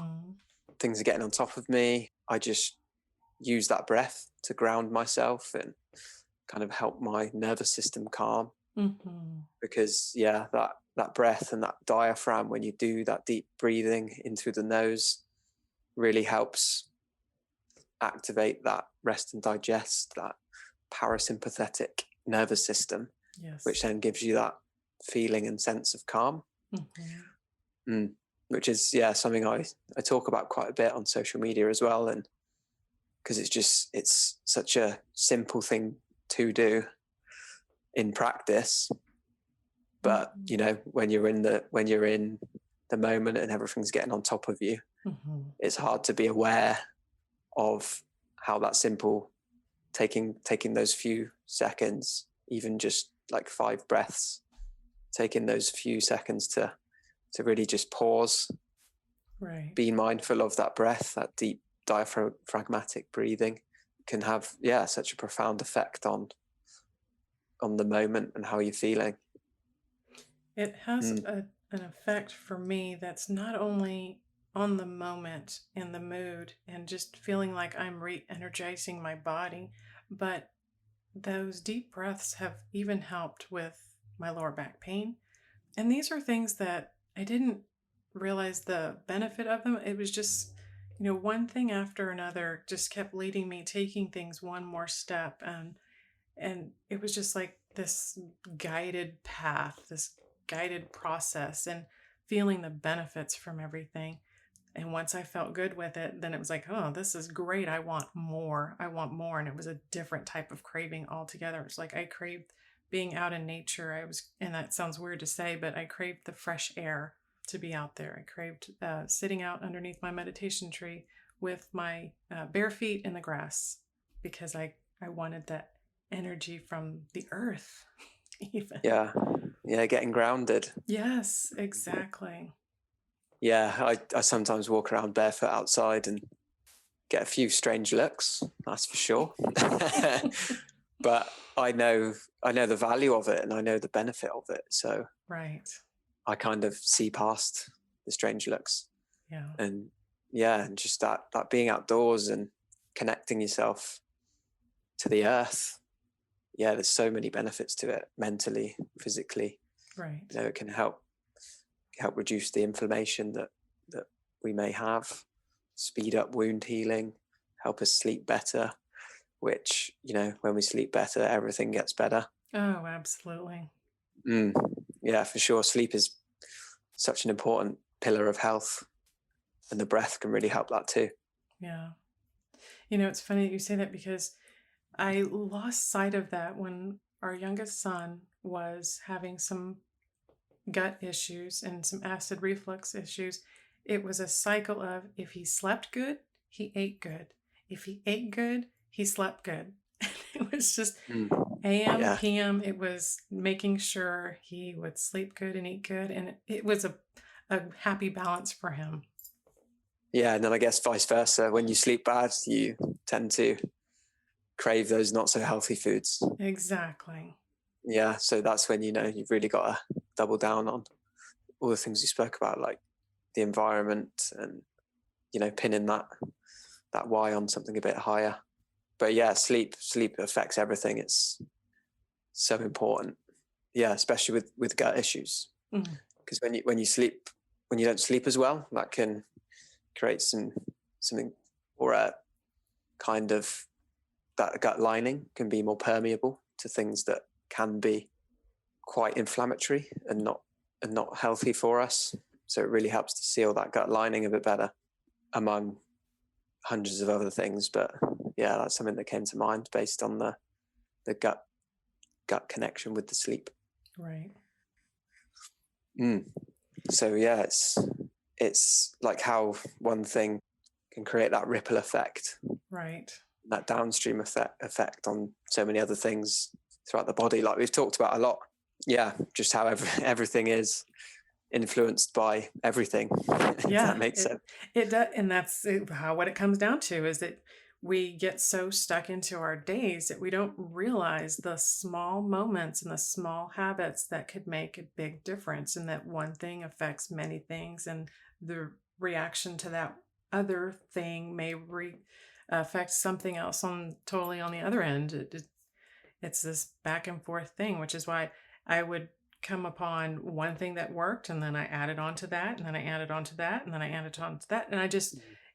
things are getting on top of me, I just use that breath to ground myself and kind of help my nervous system calm. Because that breath and that diaphragm, when you do that deep breathing in through the nose, really helps activate that rest and digest, that parasympathetic nervous system, which then gives you that feeling and sense of calm. Which is something I talk about quite a bit on social media as well, and because it's such a simple thing to do in practice, but when you're in the moment and everything's getting on top of you, it's hard to be aware of how that simple, taking those few seconds, even just like 5 breaths, taking those few seconds to really just pause, be mindful of that breath, that deep diaphragmatic breathing can have such a profound effect on the moment and how you're feeling. It has an effect for me that's not only on the moment and the mood and just feeling like I'm re-energizing my body, but those deep breaths have even helped with my lower back pain. And these are things that I didn't realize the benefit of them. It was just, one thing after another just kept leading me, taking things one more step. And it was just like this guided path, this guided process, and feeling the benefits from everything. And once I felt good with it, then it was like, oh, this is great. I want more. I want more. And it was a different type of craving altogether. It's like I craved being out in nature. And that sounds weird to say, but I craved the fresh air, to be out there. I craved sitting out underneath my meditation tree with my bare feet in the grass, because I wanted that energy from the earth even. Yeah, getting grounded. Yes, exactly. Yeah, I sometimes walk around barefoot outside and get a few strange looks, that's for sure. But I know the value of it and I know the benefit of it. So I kind of see past the strange looks. And just that being outdoors and connecting yourself to the earth. Yeah, there's so many benefits to it, mentally, physically. It can help reduce the inflammation that we may have, speed up wound healing, help us sleep better, which, when we sleep better, everything gets better. Oh, absolutely. Yeah, for sure. Sleep is such an important pillar of health, and the breath can really help that too. Yeah. It's funny that you say that, because I lost sight of that when our youngest son was having some gut issues and some acid reflux issues. It was a cycle of, if he slept good, he ate good. If he ate good, he slept good. It was just AM, PM. It was making sure he would sleep good and eat good. And it was a happy balance for him. Yeah, and then I guess vice versa. When you sleep bad, you tend to crave those not so healthy foods. Exactly. Yeah, so that's when you've really got to double down on all the things you spoke about, like the environment and pinning that why on something a bit higher. But yeah, sleep affects everything. It's so important. Yeah, especially with gut issues, because when you don't sleep as well, that can create something, or a kind of, that gut lining can be more permeable to things that can be quite inflammatory and not healthy for us. So it really helps to seal that gut lining a bit better, among hundreds of other things. But yeah, that's something that came to mind based on the gut connection with the sleep. Right. So yeah, it's like how one thing can create that ripple effect. Right. That downstream effect on so many other things throughout the body, like we've talked about a lot. Yeah, just how everything is influenced by everything. If Yeah, that makes sense. it does, and that's what it comes down to, is that we get so stuck into our days that we don't realize the small moments and the small habits that could make a big difference, and that one thing affects many things, and the reaction to that other thing may affect something else totally on the other end. It's this back and forth thing, which is why I would come upon one thing that worked, and then I added on to that, and then I added on to that, and then I added on to that, and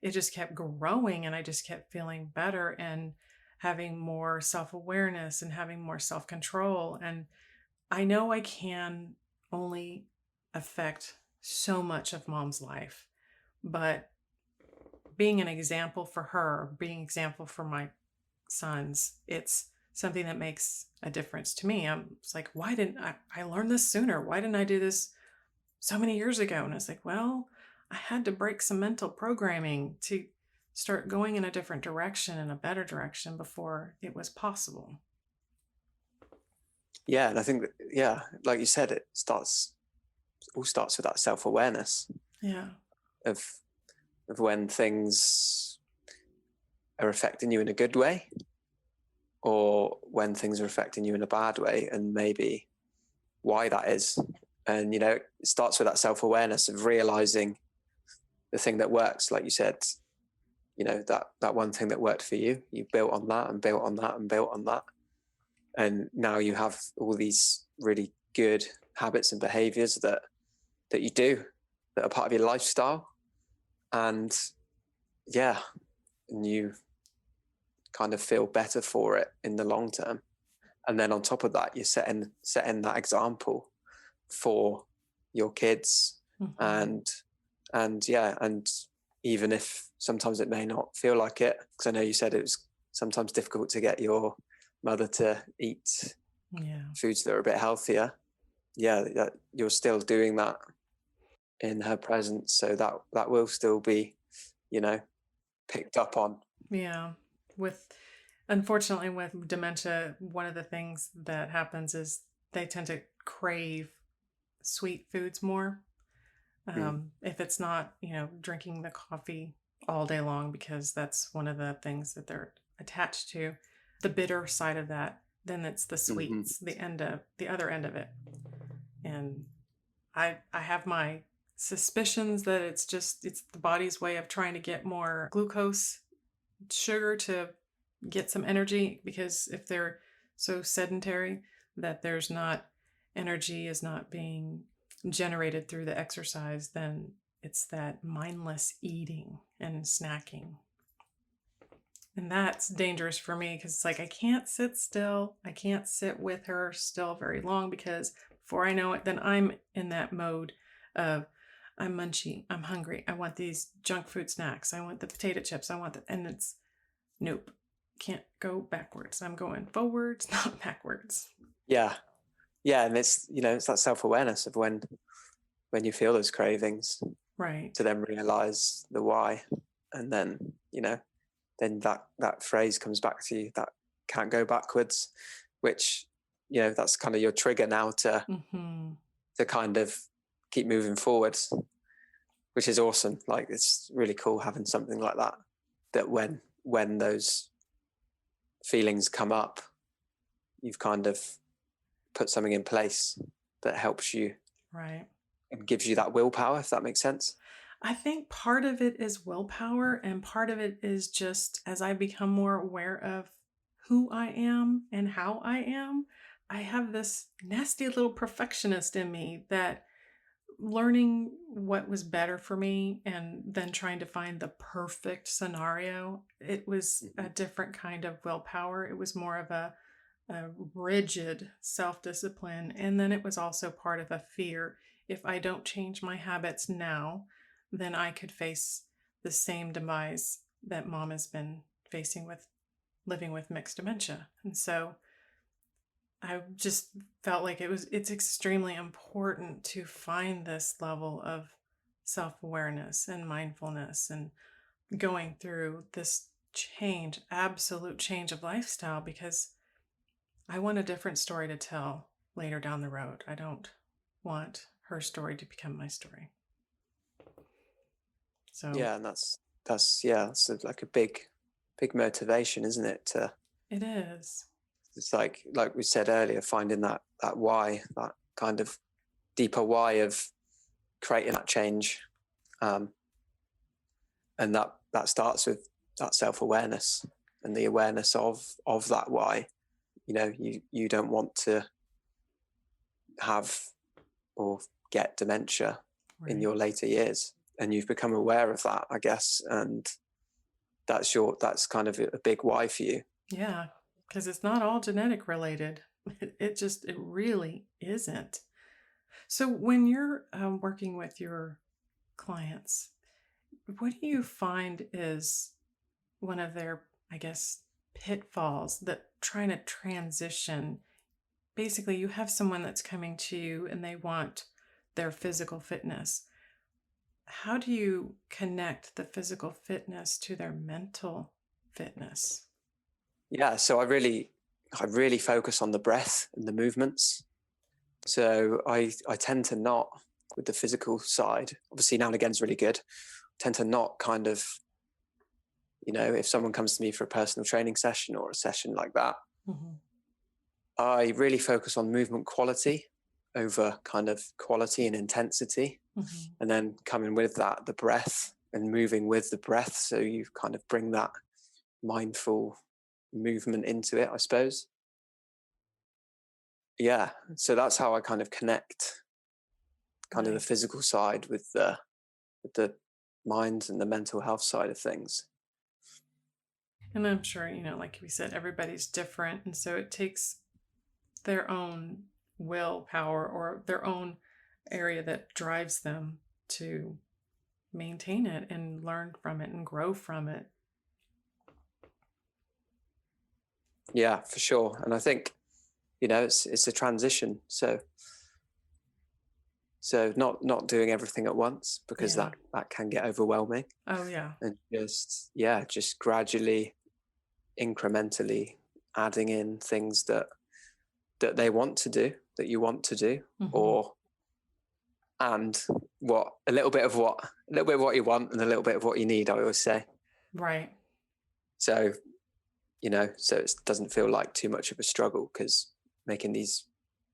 it just kept growing, and I just kept feeling better and having more self-awareness and having more self-control. And I know I can only affect so much of Mom's life, but being an example for her, being an example for my sons, it's something that makes a difference to me. It's like, why didn't I learn this sooner? Why didn't I do this so many years ago? And it's like, well, I had to break some mental programming to start going in a different direction and a better direction before it was possible. Yeah, and I think that, yeah, like you said, it all starts with that self-awareness. Yeah. Of when things are affecting you in a good way, or when things are affecting you in a bad way, and maybe why that is. And, it starts with that self-awareness of realizing the thing that works. Like you said, that one thing that worked for you, you built on that and built on that and built on that. And now you have all these really good habits and behaviors that you do, that are part of your lifestyle. And yeah, and you kind of feel better for it in the long term. And then on top of that, you're setting that example for your kids. Mm-hmm. And even if sometimes it may not feel like it, because I know you said it was sometimes difficult to get your mother to eat foods that are a bit healthier. Yeah, that you're still doing that in her presence, so that will still be, picked up on. Yeah. Unfortunately, with dementia, one of the things that happens is they tend to crave sweet foods more. If it's not, drinking the coffee all day long, because that's one of the things that they're attached to, the bitter side of that, then it's the sweets, the other end of it. And I have my suspicions that it's the body's way of trying to get more glucose, sugar, to get some energy, because if they're so sedentary that energy is not being generated through the exercise, then it's that mindless eating and snacking. And that's dangerous for me, because it's like I can't sit still. I can't sit with her still very long, because before I know it, then I'm in that mode of I'm munchy, I'm hungry, I want these junk food snacks, I want the potato chips, and it's nope, can't go backwards. I'm going forwards, not backwards. Yeah, and it's it's that self-awareness of when you feel those cravings, right? To then realize the why, and then then that phrase comes back to you, that can't go backwards, which that's kind of your trigger now to kind of keep moving forwards, which is awesome. Like, it's really cool having something like that when those feelings come up, you've kind of put something in place that helps you, right, and gives you that willpower, if that makes sense. I think part of it is willpower, and part of it is just as I become more aware of who I am and how I am, I have this nasty little perfectionist in me that learning what was better for me and then trying to find the perfect scenario, it was a different kind of willpower. It was more of a rigid self-discipline. And then it was also part of a fear. If I don't change my habits now, then I could face the same demise that Mom has been facing with living with mixed dementia. And so I just felt like it's extremely important to find this level of self-awareness and mindfulness and going through this absolute change of lifestyle, because I want a different story to tell later down the road. I don't want her story to become my story. So Yeah, and that's like a big motivation, isn't it? it is. It's like we said earlier, finding that why, that kind of deeper why of creating that change, and that starts with that self-awareness and the awareness of that why. You know, you don't want to have or get dementia in your later years, and you've become aware of that, I guess, and that's kind of a big why for you. Yeah, because it's not all genetic related. It really isn't. So when you're working with your clients, what do you find is one of their, I guess, pitfalls that trying to transition? Basically, you have someone that's coming to you and they want their physical fitness. How do you connect the physical fitness to their mental fitness? Yeah, so I really focus on the breath and the movements. So I tend to not, with the physical side, obviously now and again is really good, tend to not kind of, you know, if someone comes to me for a personal training session or a session like that, Mm-hmm. I really focus on movement quality over kind of quality and intensity. Mm-hmm. And then coming with that, the breath, and moving with the breath. So you kind of bring that mindful movement into it, I suppose. Yeah. So that's how I kind of connect kind of the physical side with the mind and the mental health side of things. And I'm sure, you know, like we said, everybody's different. And so it takes their own willpower or their own area that drives them to maintain it and learn from it and grow from it. Yeah, for sure. And I think, you know, it's a transition. So not doing everything at once, because that can get overwhelming. Oh yeah. And just gradually, incrementally adding in things that they want to do, that you want to do, Mm-hmm. and a little bit of what you want and a little bit of what you need, I always say. Right. So, you know, so it doesn't feel like too much of a struggle, because making these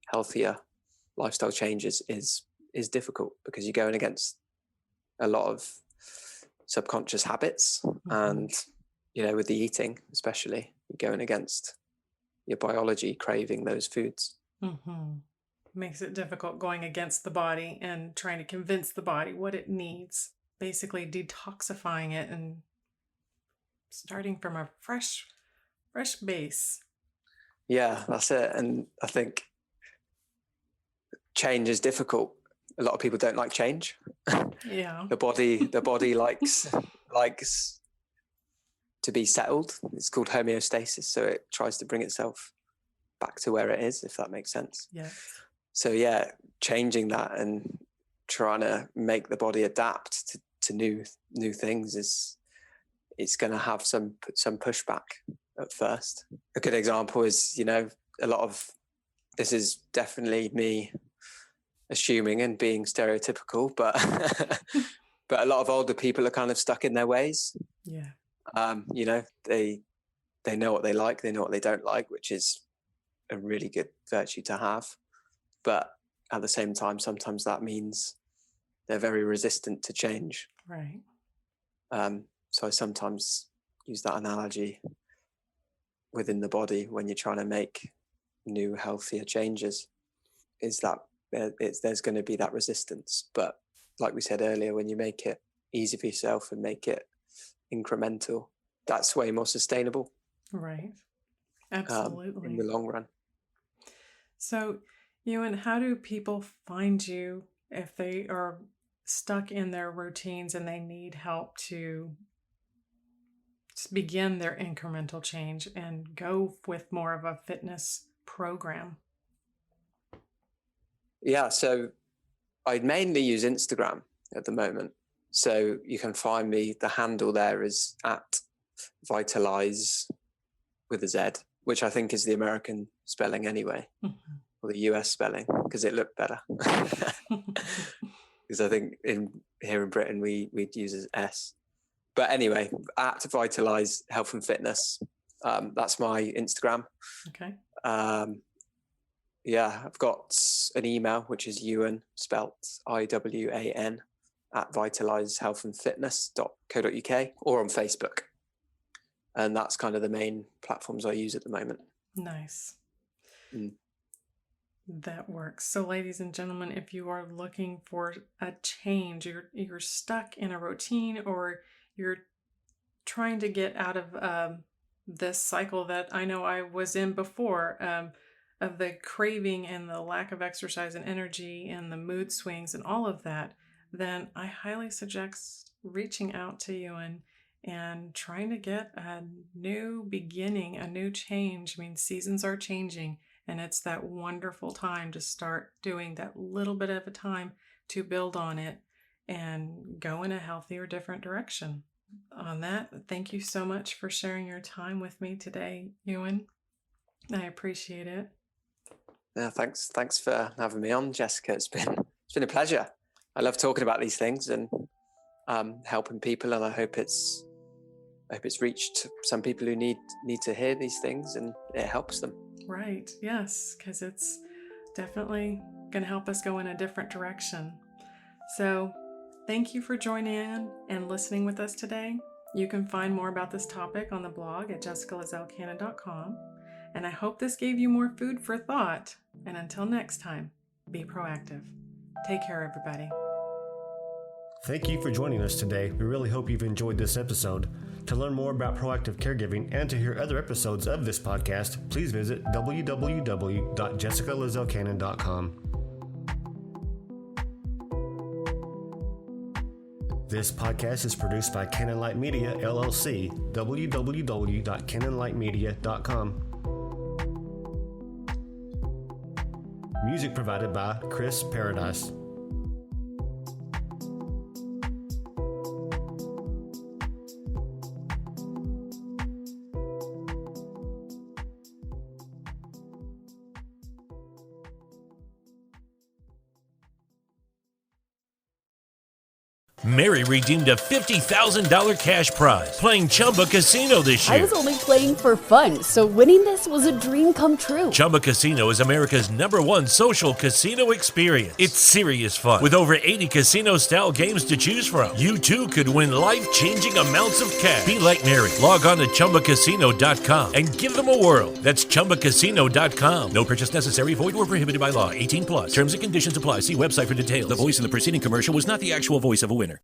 healthier lifestyle changes is difficult, because you're going against a lot of subconscious habits. Mm-hmm. And, you know, with the eating, especially, you're going against your biology craving those foods. Mm-hmm. Makes it difficult going against the body and trying to convince the body what it needs. Basically detoxifying it and starting from a fresh base. Yeah, that's it. And I think change is difficult. A lot of people don't like change. Yeah. The body likes to be settled. It's called homeostasis. So it tries to bring itself back to where it is, if that makes sense. Yeah. So yeah, changing that and trying to make the body adapt to new things it's going to have some pushback at first. A good example is, you know, a lot of this is definitely me assuming and being stereotypical, but but a lot of older people are kind of stuck in their ways. Yeah. You know, they know what they like, they know what they don't like, which is a really good virtue to have. But at the same time, sometimes that means they're very resistant to change. Right. So I sometimes use that analogy within the body when you're trying to make new, healthier changes, is that there's going to be that resistance. But like we said earlier, when you make it easy for yourself and make it incremental, that's way more sustainable. Right. Absolutely. In the long run. So, Ewan, how do people find you if they are stuck in their routines and they need help to begin their incremental change and go with more of a fitness program? Yeah, so I mainly use Instagram at the moment. So you can find me, the handle there is at Vitalize with a Z, which I think is the American spelling anyway, or the US spelling because it looked better. Because I think here in Britain we'd use as S. But anyway, at Vitalize Health and Fitness. That's my Instagram. Okay. Yeah, I've got an email, which is Ewan, spelt IWAN, at vitalizehealthandfitness.co.uk, or on Facebook. And that's kind of the main platforms I use at the moment. Nice. That works. So, ladies and gentlemen, if you are looking for a change, you're stuck in a routine, or you're trying to get out of this cycle that I know I was in before, of the craving and the lack of exercise and energy and the mood swings and all of that, then I highly suggest reaching out to you and trying to get a new beginning, a new change. I mean, seasons are changing, and it's that wonderful time to start doing that little bit at a time to build on it and go in a healthier, different direction. On that, thank you so much for sharing your time with me today, Ewan. I appreciate it. Yeah, thanks for having me on, Jessica. It's been a pleasure. I love talking about these things and helping people, and I hope it's reached some people who need to hear these things, and it helps them. Right. Yes, because it's definitely going to help us go in a different direction. So thank you for joining in and listening with us today. You can find more about this topic on the blog at jessicalazelcannon.com. And I hope this gave you more food for thought. And until next time, be proactive. Take care, everybody. Thank you for joining us today. We really hope you've enjoyed this episode. To learn more about proactive caregiving and to hear other episodes of this podcast, please visit www.jessicalazelcannon.com. This podcast is produced by Cannon Light Media, LLC, www.cannonlightmedia.com. Music provided by Chris Paradise. Mary redeemed a $50,000 cash prize playing Chumba Casino this year. I was only playing for fun, so winning this was a dream come true. Chumba Casino is America's #1 social casino experience. It's serious fun. With over 80 casino-style games to choose from, you too could win life-changing amounts of cash. Be like Mary. Log on to ChumbaCasino.com and give them a whirl. That's ChumbaCasino.com. No purchase necessary. Void or prohibited by law. 18+. Terms and conditions apply. See website for details. The voice in the preceding commercial was not the actual voice of a winner.